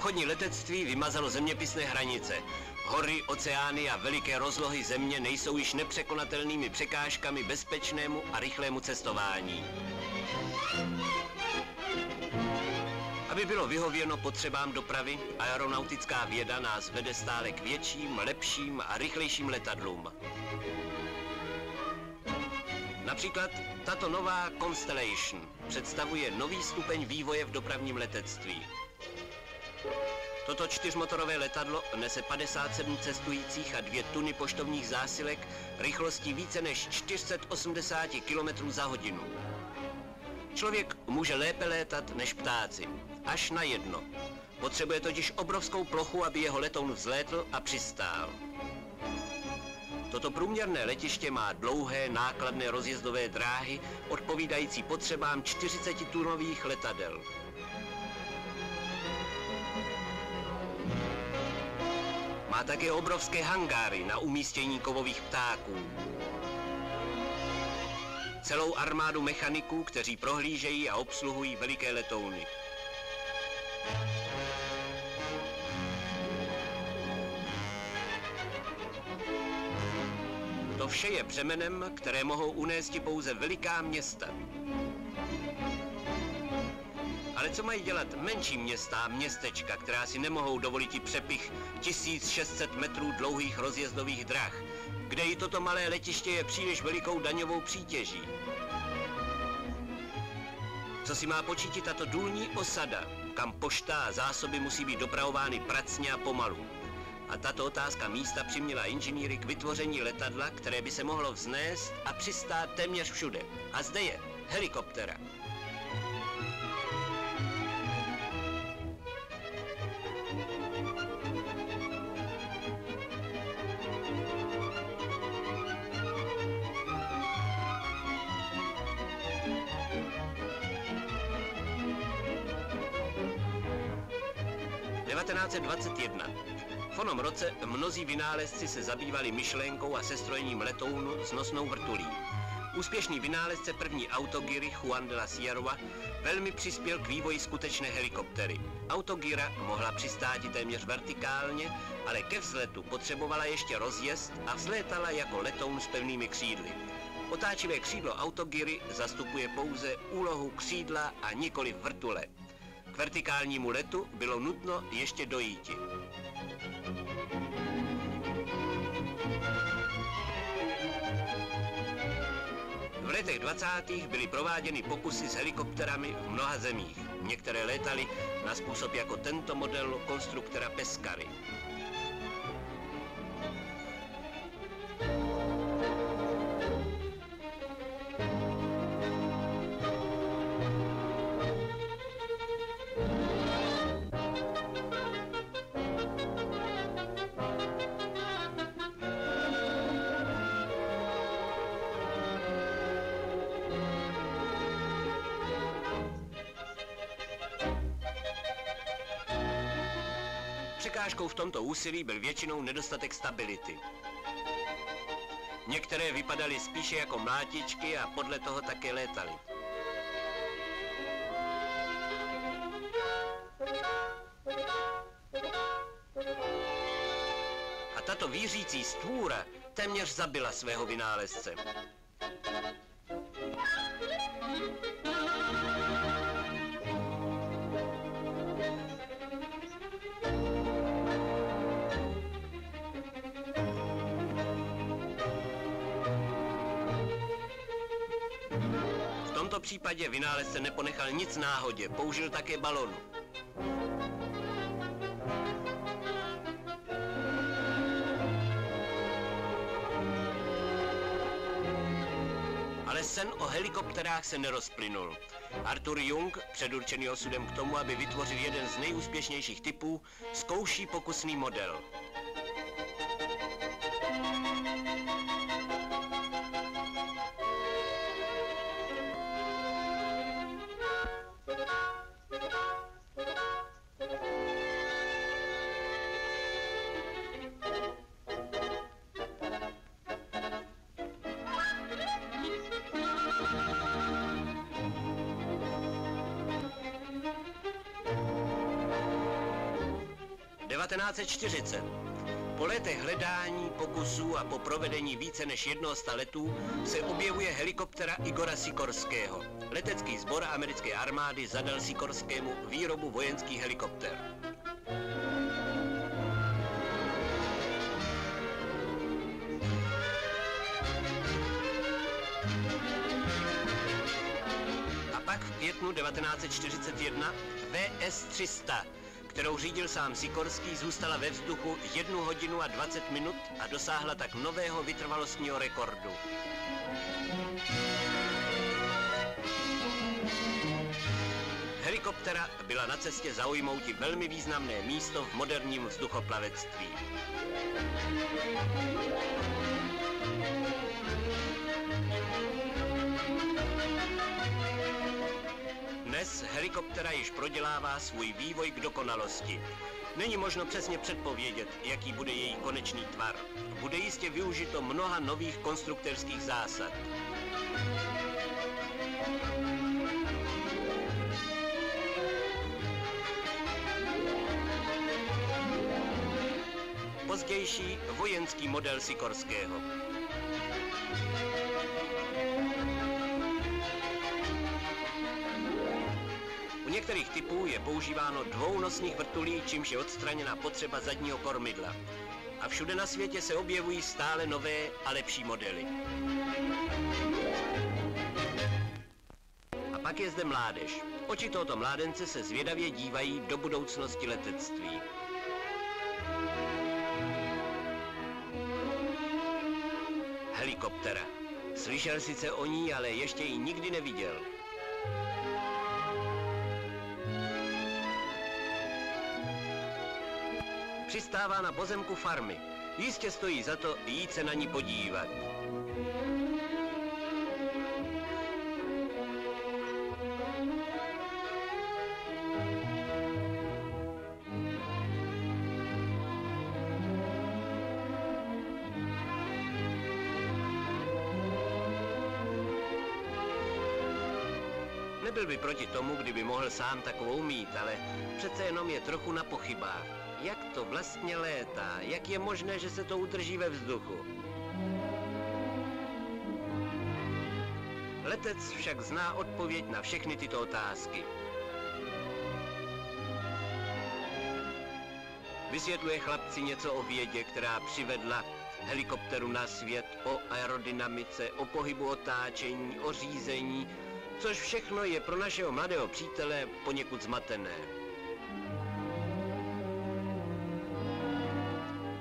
Obchodní letectví vymazalo zeměpisné hranice. Hory, oceány a veliké rozlohy země nejsou již nepřekonatelnými překážkami bezpečnému a rychlému cestování. Aby bylo vyhověno potřebám dopravy, aeronautická věda nás vede stále k větším, lepším a rychlejším letadlům. Například tato nová Constellation představuje nový stupeň vývoje v dopravním letectví. Toto čtyřmotorové letadlo nese 57 cestujících a 2 tuny poštovních zásilek rychlostí více než 480 km za hodinu. Člověk může lépe létat než ptáci, až na jedno. Potřebuje totiž obrovskou plochu, aby jeho letoun vzlétl a přistál. Toto průměrné letiště má dlouhé nákladné rozjezdové dráhy odpovídající potřebám 40tunových letadel. Má také obrovské hangáry na umístění kovových ptáků. Celou armádu mechaniků, kteří prohlížejí a obsluhují veliké letouny. To vše je břemenem, které mohou unést pouze veliká města. Ale co mají dělat menší města a městečka, která si nemohou dovolit i přepich 1600 metrů dlouhých rozjezdových drah, kde i toto malé letiště je příliš velikou daňovou přítěží? Co si má počítit tato důlní osada, kam pošta a zásoby musí být dopravovány pracně a pomalu? A tato otázka místa přiměla inženýry k vytvoření letadla, které by se mohlo vznést a přistát téměř všude. A zde je helikoptéra. V 1921. V onom roce mnozí vynálezci se zabývali myšlenkou a sestrojením letounu s nosnou vrtulí. Úspěšný vynálezce první autogyry Juan de la Sierra velmi přispěl k vývoji skutečné helikoptery. Autogyra mohla přistáti téměř vertikálně, ale ke vzletu potřebovala ještě rozjezd a vzlétala jako letoun s pevnými křídly. Otáčivé křídlo autogyry zastupuje pouze úlohu křídla a nikoli vrtule. K vertikálnímu letu bylo nutno ještě dojíti. V letech 20. byly prováděny pokusy s helikopterami v mnoha zemích. Některé létaly na způsob jako tento model konstruktora Pescary. Překážkou v tomto úsilí byl většinou nedostatek stability. Některé vypadaly spíše jako mlátičky a podle toho také létaly. A tato vířící stvůra téměř zabila svého vynálezce. V tomto případě vynálezce neponechal nic náhodě, použil také balonu. Ale sen o helikopterách se nerozplynul. Arthur Young, předurčený osudem k tomu, aby vytvořil jeden z nejúspěšnějších typů, zkouší pokusný model. 1940. Po letech hledání, pokusů a po provedení více než 100 letů se objevuje helikoptera Igora Sikorského. Letecký sbor americké armády zadal Sikorskému výrobu vojenských helikopter. A pak v květnu 1941 VS-300, kterou řídil sám Sikorský, zůstala ve vzduchu 1 hodinu a 20 minut a dosáhla tak nového vytrvalostního rekordu. Helikoptera byla na cestě zaujmouti velmi významné místo v moderním vzduchoplavectví. Dnes helikoptera již prodělává svůj vývoj k dokonalosti. Není možno přesně předpovědět, jaký bude její konečný tvar. Bude jistě využito mnoha nových konstruktorských zásad. Pozdější vojenský model Sikorského. U některých typů je používáno 2 nosných vrtulí, čímž je odstraněna potřeba zadního kormidla. A všude na světě se objevují stále nové a lepší modely. A pak je zde mládež. Oči tohoto mládence se zvědavě dívají do budoucnosti letectví. Helikoptera. Slyšel sice o ní, ale ještě ji nikdy neviděl. Přistává na pozemku farmy. Jistě stojí za to jít se na ní podívat. Nebyl by proti tomu, kdyby mohl sám takovou mít, ale přece jenom je trochu na pochybách. Jak to vlastně létá? Jak je možné, že se to udrží ve vzduchu? Letec však zná odpověď na všechny tyto otázky. Vysvětluje chlapci něco o vědě, která přivedla helikopteru na svět, o aerodynamice, o pohybu otáčení, o řízení, což všechno je pro našeho mladého přítele poněkud zmatené.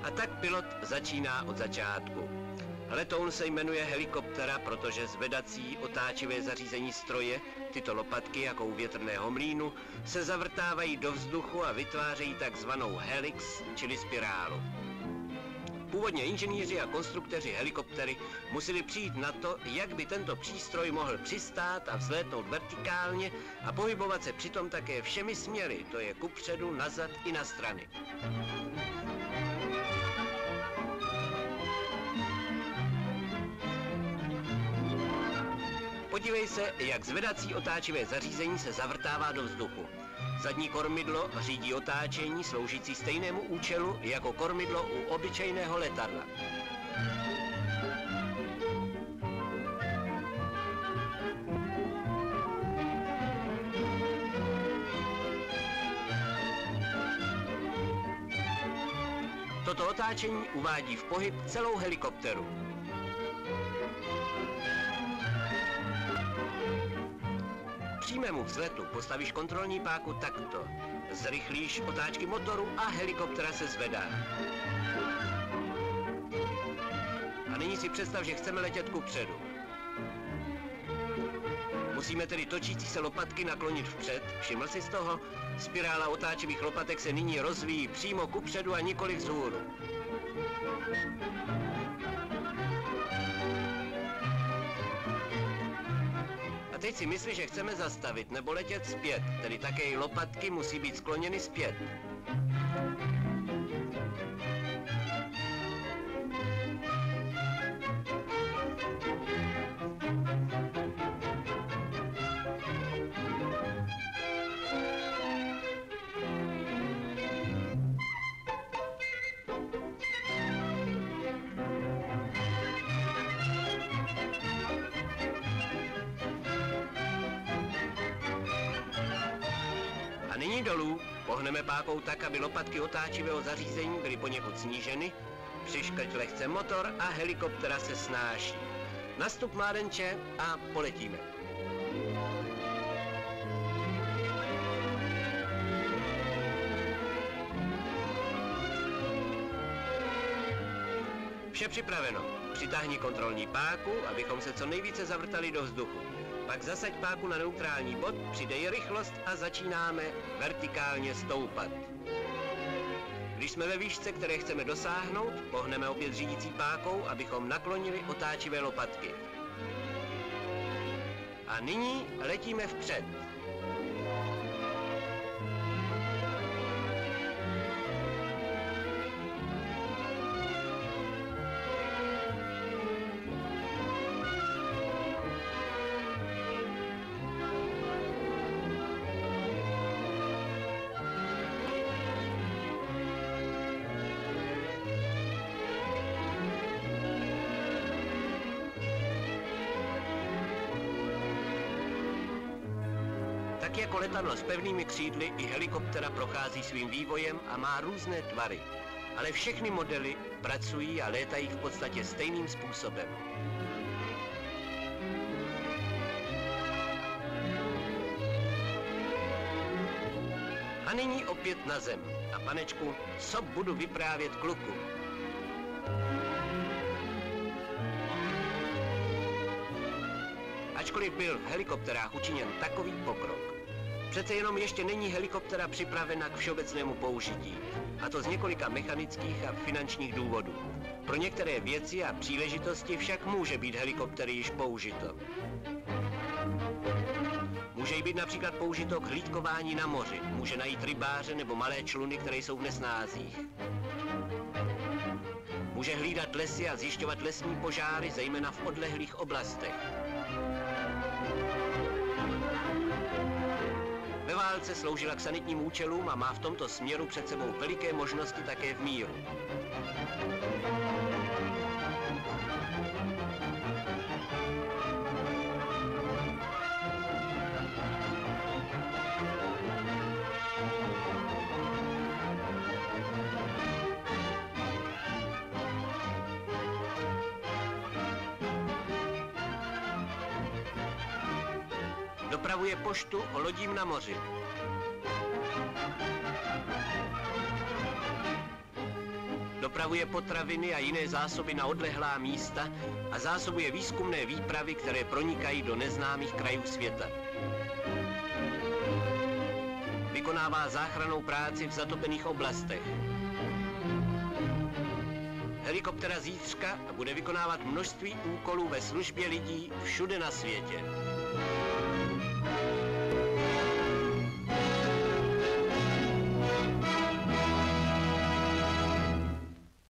A tak pilot začíná od začátku. Letoun se jmenuje helikoptera, protože zvedací otáčivé zařízení stroje, tyto lopatky jako u větrného mlýnu, se zavrtávají do vzduchu a vytvářejí takzvanou helix, čili spirálu. Původně inženýři a konstruktéři helikoptery museli přijít na to, jak by tento přístroj mohl přistát a vzlétnout vertikálně a pohybovat se přitom také všemi směry, to je kupředu, nazad i na strany. Podívej se, jak zvedací otáčivé zařízení se zavrtává do vzduchu. Zadní kormidlo řídí otáčení sloužící stejnému účelu jako kormidlo u obyčejného letadla. Toto otáčení uvádí v pohyb celou helikopteru. K přímému vzletu postavíš kontrolní páku takto. Zrychlíš otáčky motoru a helikoptera se zvedá. A nyní si představ, že chceme letět kupředu. Musíme tedy točící se lopatky naklonit vpřed. Všiml jsi z toho? Spirála otáčivých lopatek se nyní rozvíjí přímo kupředu a nikoli vzhůru. A teď si myslí, že chceme zastavit nebo letět zpět, tedy také i lopatky musí být skloněny zpět. A nyní dolů. Pohneme pákou tak, aby lopatky otáčivého zařízení byly poněkud sníženy. Přiškrť lehce motor a helikoptera se snáší. Nastup mládenče a poletíme. Vše připraveno. Přitáhni kontrolní páku, abychom se co nejvíce zavrtali do vzduchu. Pak zasaď páku na neutrální bod, přidej rychlost a začínáme vertikálně stoupat. Když jsme ve výšce, které chceme dosáhnout, pohneme opět řídící pákou, abychom naklonili otáčivé lopatky. A nyní letíme vpřed. Tak jako letadlo s pevnými křídly, i helikoptera prochází svým vývojem a má různé tvary. Ale všechny modely pracují a létají v podstatě stejným způsobem. A nyní opět na zem. A panečku, co budu vyprávět kluku? Ačkoliv byl v helikopterách učiněn takový pokrok, přece jenom ještě není helikoptera připravena k všeobecnému použití, a to z několika mechanických a finančních důvodů. Pro některé věci a příležitosti však může být helikopter již použito. Může být například použito k hlídkování na moři, může najít rybáře nebo malé čluny, které jsou v nesnázích. Může hlídat lesy a zjišťovat lesní požáry, zejména v odlehlých oblastech. Ve válce sloužila k sanitním účelům a má v tomto směru před sebou veliké možnosti také v míru. Dopravuje poštu lodím na moři. Dopravuje potraviny a jiné zásoby na odlehlá místa a zásobuje výzkumné výpravy, které pronikají do neznámých krajů světa. Vykonává záchrannou práci v zatopených oblastech. Helikoptera zítřka bude vykonávat množství úkolů ve službě lidí všude na světě.